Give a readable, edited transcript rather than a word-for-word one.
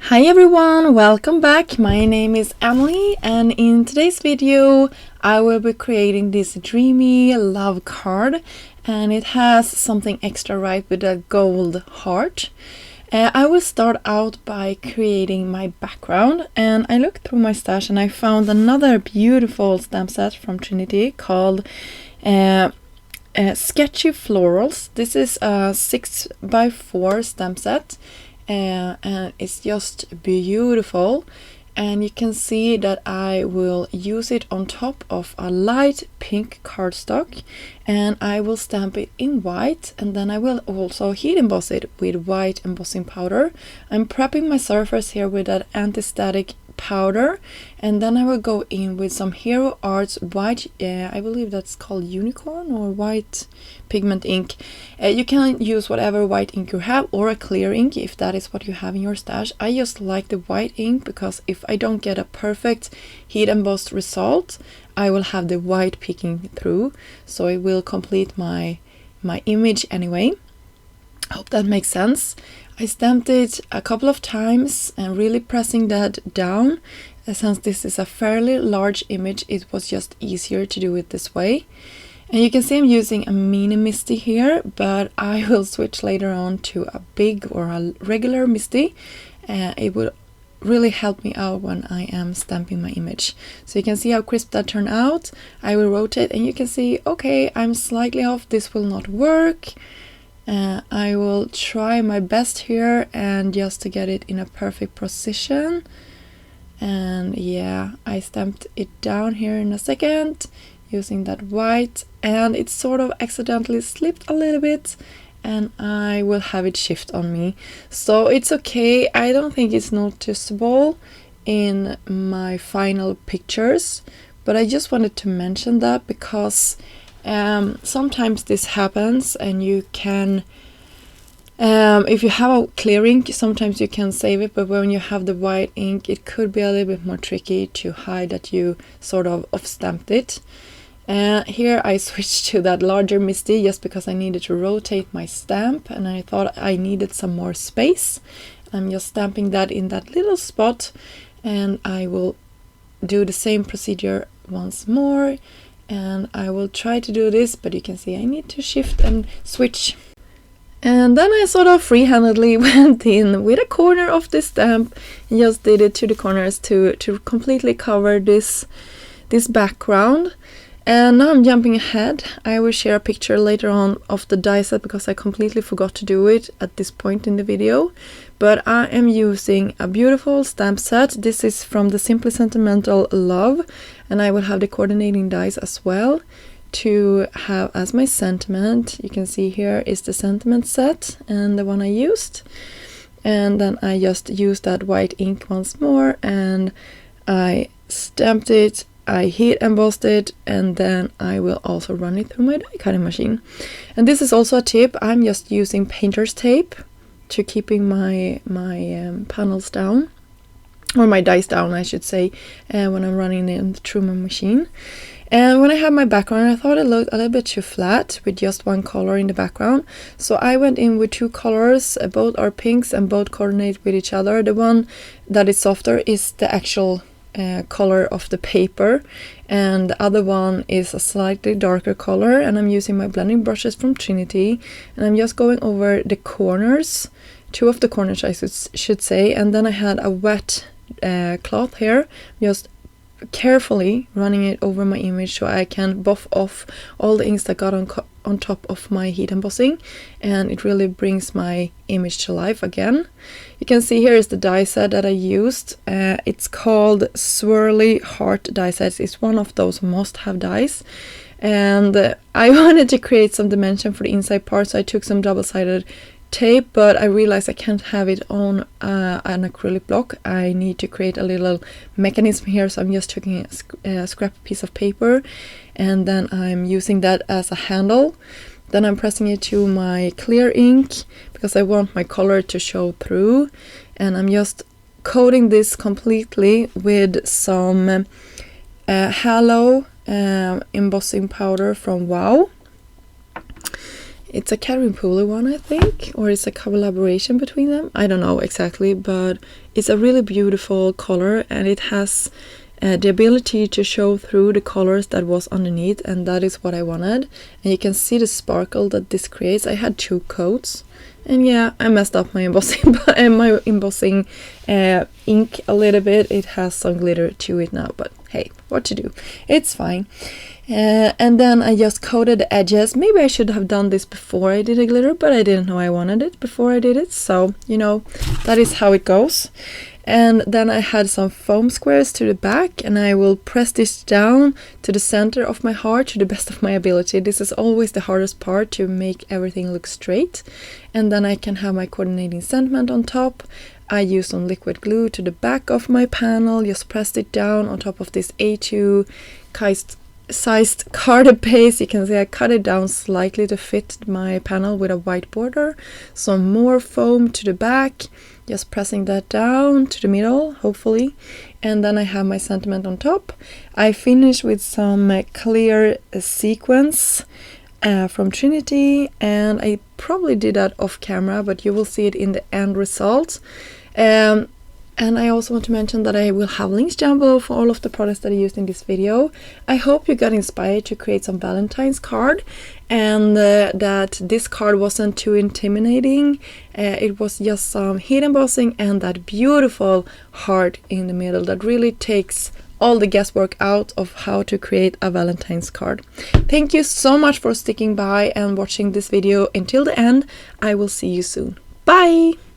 Hi everyone, welcome back. My name is Emily and in today's video I will be creating this dreamy love card, and it has something extra right with a gold heart. I will start out by creating my background, and I looked through my stash and I found another beautiful stamp set from Trinity called Sketchy Florals. This is a 6x4 stamp set. And it's just beautiful, and you can see that I will use it on top of a light pink cardstock, and I will stamp it in white, and then I will also heat emboss it with white embossing powder. I'm prepping my surface here with that anti-static powder, and then I will go in with some Hero Arts white, I believe that's called unicorn or white pigment ink. You can use whatever white ink you have, or a clear ink if that is what you have in your stash. I just like the white ink because if I don't get a perfect heat embossed result, I will have the white peeking through, so it will complete my image anyway. Hope that makes sense. I stamped it a couple of times and really pressing that down. Since this is a fairly large image, it was just easier to do it this way. And you can see I'm using a mini Misty here, but I will switch later on to a big or a regular Misty. It will really help me out when I am stamping my image. So you can see how crisp that turned out. I will rotate and you can see, okay, I'm slightly off, this will not work. I will try my best here and just to get it in a perfect position. And yeah, I stamped it down here in a second using that white, and it sort of accidentally slipped a little bit, and I will have it shift on me. So it's okay, I don't think it's noticeable in my final pictures, but I just wanted to mention that because sometimes this happens, and you can if you have a clear ink, sometimes you can save it, but when you have the white ink, it could be a little bit more tricky to hide that you sort of off-stamped it. Here I switched to that larger Misty just because I needed to rotate my stamp, and I thought I needed some more space. I'm just stamping that in that little spot, and I will do the same procedure once more. And I will try to do this, but you can see I need to shift and switch. And then I sort of free-handedly went in with a corner of this stamp and just did it to the corners to completely cover this background. And now I'm jumping ahead. I will share a picture later on of the die set because I completely forgot to do it at this point in the video. But I am using a beautiful stamp set. This is from the Simply Sentimental Love, and I will have the coordinating dies as well to have as my sentiment. You can see here is the sentiment set and the one I used. And then I just used that white ink once more, and I stamped it, I heat embossed it, and then I will also run it through my die cutting machine. And this is also a tip, I'm just using painter's tape to keeping my panels down, or my dies down I should say, when I'm running it through my machine. And when I had my background, I thought it looked a little bit too flat with just one color in the background. So I went in with two colors, both are pinks and both coordinate with each other. The one that is softer is the actual color of the paper, and the other one is a slightly darker color, and I'm using my blending brushes from Trinity, and I'm just going over the corners, two of the corners I should say, and then I had a wet cloth here, just carefully running it over my image so I can buff off all the inks that got on top of my heat embossing, and it really brings my image to life again. You can see here is the die set that I used. It's called Swirly Heart die set. It's one of those must-have dies, and I wanted to create some dimension for the inside part, so I took some double-sided tape, but I realized I can't have it on an acrylic block. I need to create a little mechanism here, so I'm just taking a scrap piece of paper, and then I'm using that as a handle. Then I'm pressing it to my clear ink because I want my color to show through, and I'm just coating this completely with some halo embossing powder from Wow. It's a Catherine Pooler one, I think, or it's a collaboration between them. I don't know exactly, but it's a really beautiful color, and it has the ability to show through the colors that was underneath, and that is what I wanted. And you can see the sparkle that this creates. I had 2 coats, and yeah, I messed up my embossing ink a little bit. It has some glitter to it now, but hey, what to do? It's fine. And then I just coated the edges. Maybe I should have done this before I did the glitter, but I didn't know I wanted it before I did it. So, you know, that is how it goes. And then I had some foam squares to the back, and I will press this down to the center of my heart to the best of my ability. This is always the hardest part, to make everything look straight. And then I can have my coordinating sentiment on top. I used some liquid glue to the back of my panel, just pressed it down on top of this A2 sized card base. You can see I cut it down slightly to fit my panel with a white border. Some more foam to the back, just pressing that down to the middle, hopefully. And then I have my sentiment on top. I finished with some clear sequins from Trinity, and I probably did that off camera, but you will see it in the end result. And I also want to mention that I will have links down below for all of the products that I used in this video. I hope you got inspired to create some Valentine's card, and that this card wasn't too intimidating. It was just some heat embossing and that beautiful heart in the middle that really takes all the guesswork out of how to create a Valentine's card. Thank you so much for sticking by and watching this video until the end. I will see you soon. Bye!